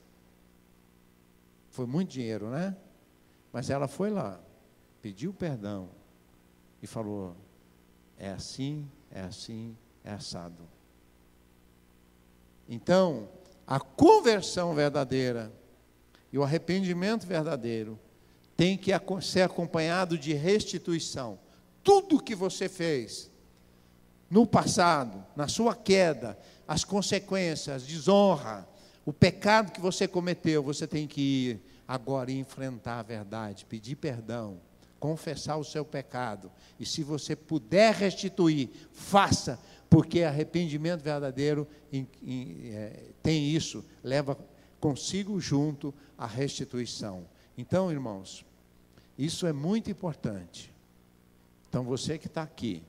Foi muito dinheiro, né? Mas ela foi lá, pediu perdão e falou: é assim, é assim, é assado. Então, a conversão verdadeira e o arrependimento verdadeiro tem que ser acompanhado de restituição. Tudo que você fez no passado, na sua queda, as consequências, a desonra, o pecado que você cometeu, você tem que ir agora e enfrentar a verdade, pedir perdão, confessar o seu pecado. E se você puder restituir, faça, porque arrependimento verdadeiro tem isso, leva consigo junto a restituição. Então, irmãos, isso é muito importante. Então, você que está aqui,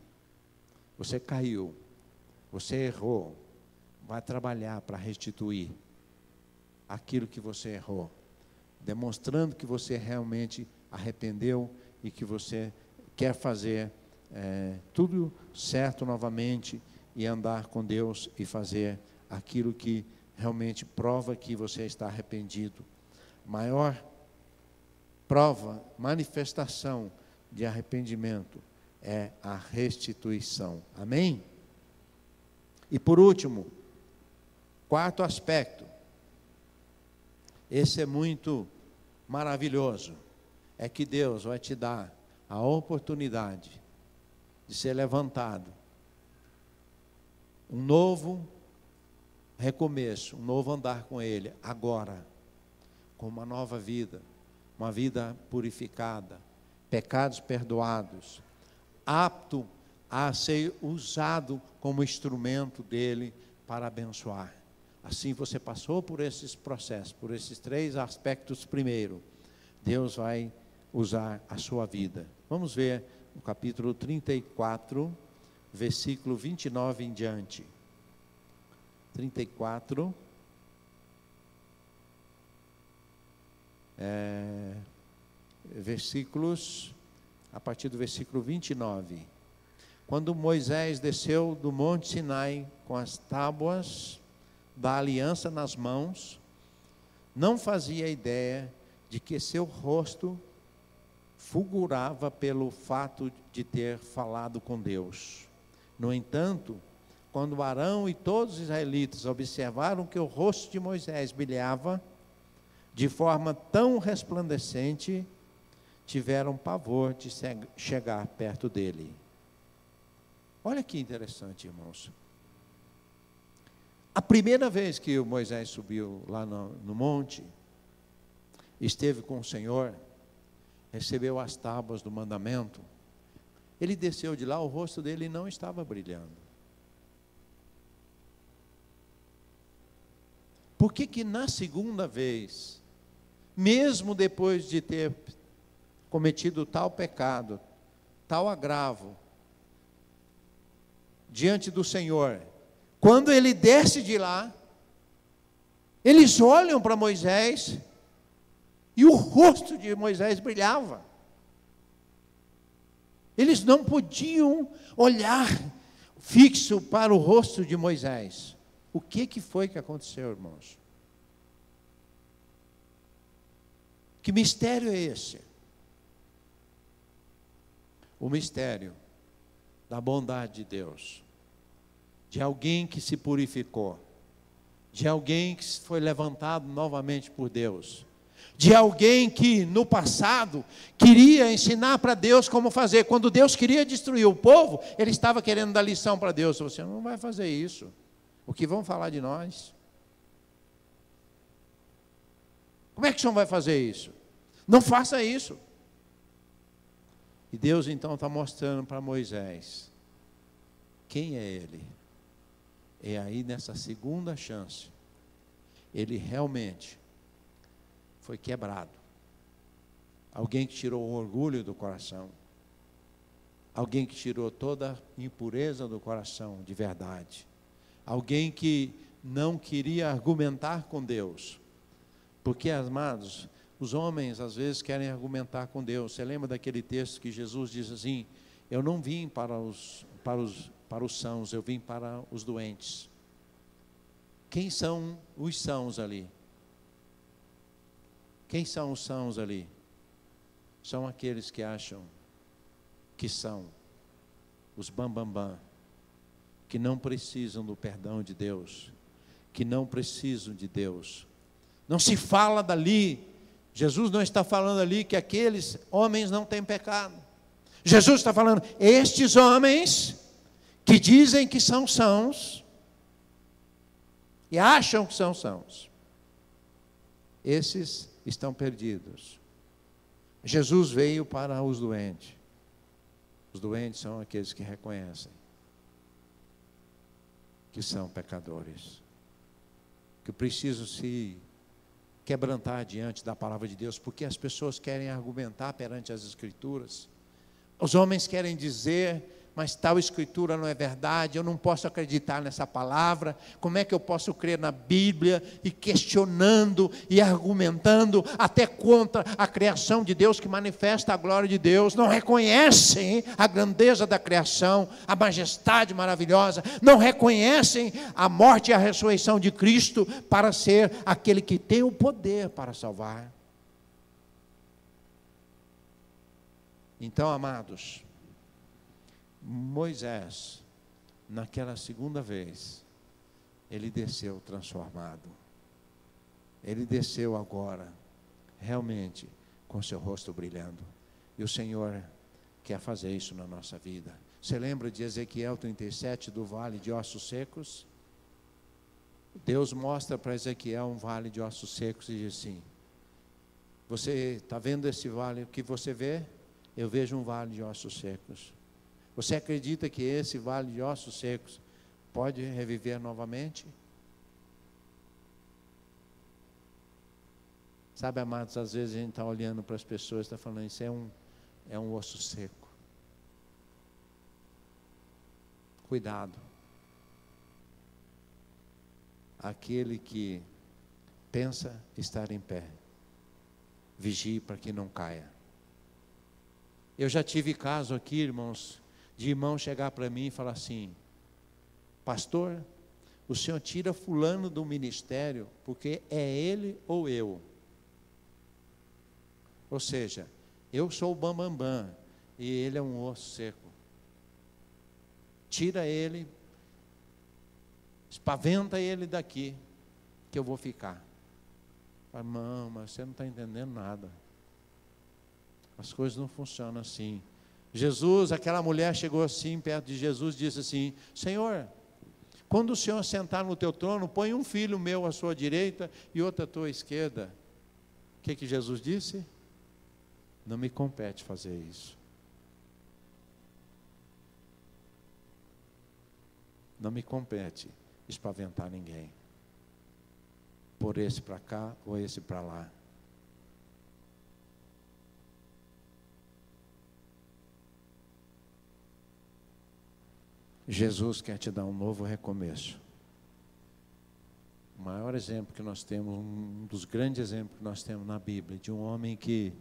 você caiu, você errou, vai trabalhar para restituir aquilo que você errou, demonstrando que você realmente arrependeu e que você quer fazer tudo certo novamente e andar com Deus e fazer aquilo que realmente prova que você está arrependido. Maior prova, manifestação de arrependimento é a restituição. Amém? E por último, 4º aspecto, esse é muito maravilhoso, é que Deus vai te dar a oportunidade de ser levantado, um novo recomeço, um novo andar com Ele, agora, com uma nova vida, uma vida purificada, pecados perdoados, apto a ser usado como instrumento dele para abençoar. Assim você passou por esses processos, por esses 3 aspectos primeiro, Deus vai usar a sua vida. Vamos ver no capítulo 34, versículo 29 em diante. 34, versículos, a partir do versículo 29. Quando Moisés desceu do monte Sinai com as tábuas da aliança nas mãos, não fazia ideia de que seu rosto fulgurava pelo fato de ter falado com Deus. No entanto, quando Arão e todos os israelitas observaram que o rosto de Moisés brilhava de forma tão resplandecente, tiveram pavor de chegar perto dele. Olha que interessante, irmãos. A primeira vez que Moisés subiu lá no monte, esteve com o Senhor, recebeu as tábuas do mandamento, ele desceu de lá, o rosto dele não estava brilhando. Por que na segunda vez, mesmo depois de ter cometido tal pecado, tal agravo, diante do Senhor, quando ele desce de lá, eles olham para Moisés, e o rosto de Moisés brilhava. Eles não podiam olhar fixo para o rosto de Moisés. O que foi que aconteceu, irmãos? Que mistério é esse? O mistério da bondade de Deus, de alguém que se purificou, de alguém que foi levantado novamente por Deus, de alguém que no passado queria ensinar para Deus como fazer. Quando Deus queria destruir o povo, ele estava querendo dar lição para Deus. Você não vai fazer isso. O que vão falar de nós? Como é que o senhor vai fazer isso? Não faça isso. E Deus então está mostrando para Moisés quem é ele. E aí nessa segunda chance, ele realmente foi quebrado. Alguém que tirou o orgulho do coração. Alguém que tirou toda a impureza do coração de verdade. Alguém que não queria argumentar com Deus. Porque, amados, os homens às vezes querem argumentar com Deus. Você lembra daquele texto que Jesus diz assim: eu não vim para os sãos, eu vim para os doentes. Quem são os sãos ali? Quem são os sãos ali? São aqueles que acham que são os bambambam, que não precisam do perdão de Deus, que não precisam de Deus. Não se fala dali, Jesus não está falando ali que aqueles homens não têm pecado. Jesus está falando, estes homens que dizem que são sãos, e acham que são sãos, esses estão perdidos. Jesus veio para os doentes. Os doentes são aqueles que reconhecem que são pecadores, que precisam se quebrantar diante da palavra de Deus, porque as pessoas querem argumentar perante as Escrituras. Os homens querem dizer, mas tal escritura não é verdade, eu não posso acreditar nessa palavra, como é que eu posso crer na Bíblia? E questionando e argumentando até contra a criação de Deus, que manifesta a glória de Deus, não reconhecem a grandeza da criação, a majestade maravilhosa, não reconhecem a morte e a ressurreição de Cristo para ser aquele que tem o poder para salvar. Então, amados, Moisés, naquela segunda vez, ele desceu transformado. Ele desceu agora, realmente, com seu rosto brilhando. E o Senhor quer fazer isso na nossa vida. Você lembra de Ezequiel 37, do vale de ossos secos? Deus mostra para Ezequiel um vale de ossos secos e diz assim: você está vendo esse vale? O que você vê? Eu vejo um vale de ossos secos. Você acredita que esse vale de ossos secos pode reviver novamente? Sabe, amados, às vezes a gente está olhando para as pessoas e está falando, isso é um osso seco. Cuidado. Aquele que pensa estar em pé, vigie para que não caia. Eu já tive caso aqui, irmãos, de irmão chegar para mim e falar assim: pastor, o senhor tira fulano do ministério porque é ele ou eu. Ou seja, eu sou o bambambam e ele é um osso seco. Tira ele, espaventa ele daqui, que eu vou ficar. Irmão, mas você não está entendendo nada. As coisas não funcionam assim. Jesus, aquela mulher chegou assim perto de Jesus e disse assim: Senhor, quando o Senhor sentar no teu trono, põe um filho meu à sua direita e outro à tua esquerda. O que Jesus disse? Não me compete fazer isso. Não me compete espaventar ninguém. Por esse para cá ou esse para lá. Jesus quer te dar um novo recomeço. O maior exemplo que nós temos, um dos grandes exemplos que nós temos na Bíblia, de um homem que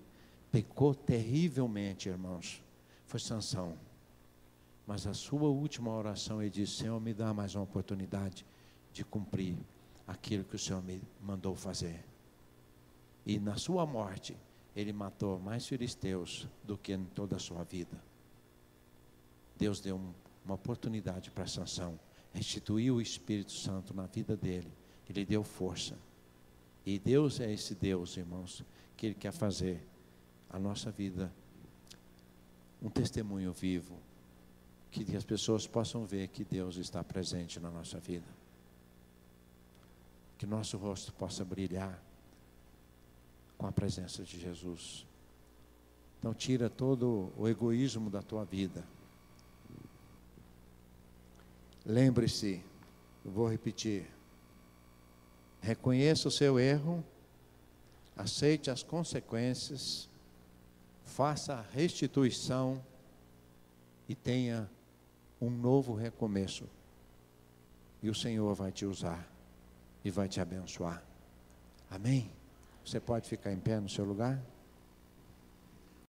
pecou terrivelmente, irmãos, foi Sansão. Mas a sua última oração, ele disse: Senhor, me dá mais uma oportunidade, de cumprir aquilo que o Senhor me mandou fazer. E na sua morte, ele matou mais filisteus do que em toda a sua vida. Deus deu uma oportunidade para Sansão, restituiu o Espírito Santo na vida dele, ele deu força. E Deus é esse Deus, irmãos, que Ele quer fazer a nossa vida um testemunho vivo, que as pessoas possam ver que Deus está presente na nossa vida, que nosso rosto possa brilhar com a presença de Jesus. Então tira todo o egoísmo da tua vida. Lembre-se, eu vou repetir, reconheça o seu erro, aceite as consequências, faça a restituição e tenha um novo recomeço. E o Senhor vai te usar e vai te abençoar. Amém? Você pode ficar em pé no seu lugar?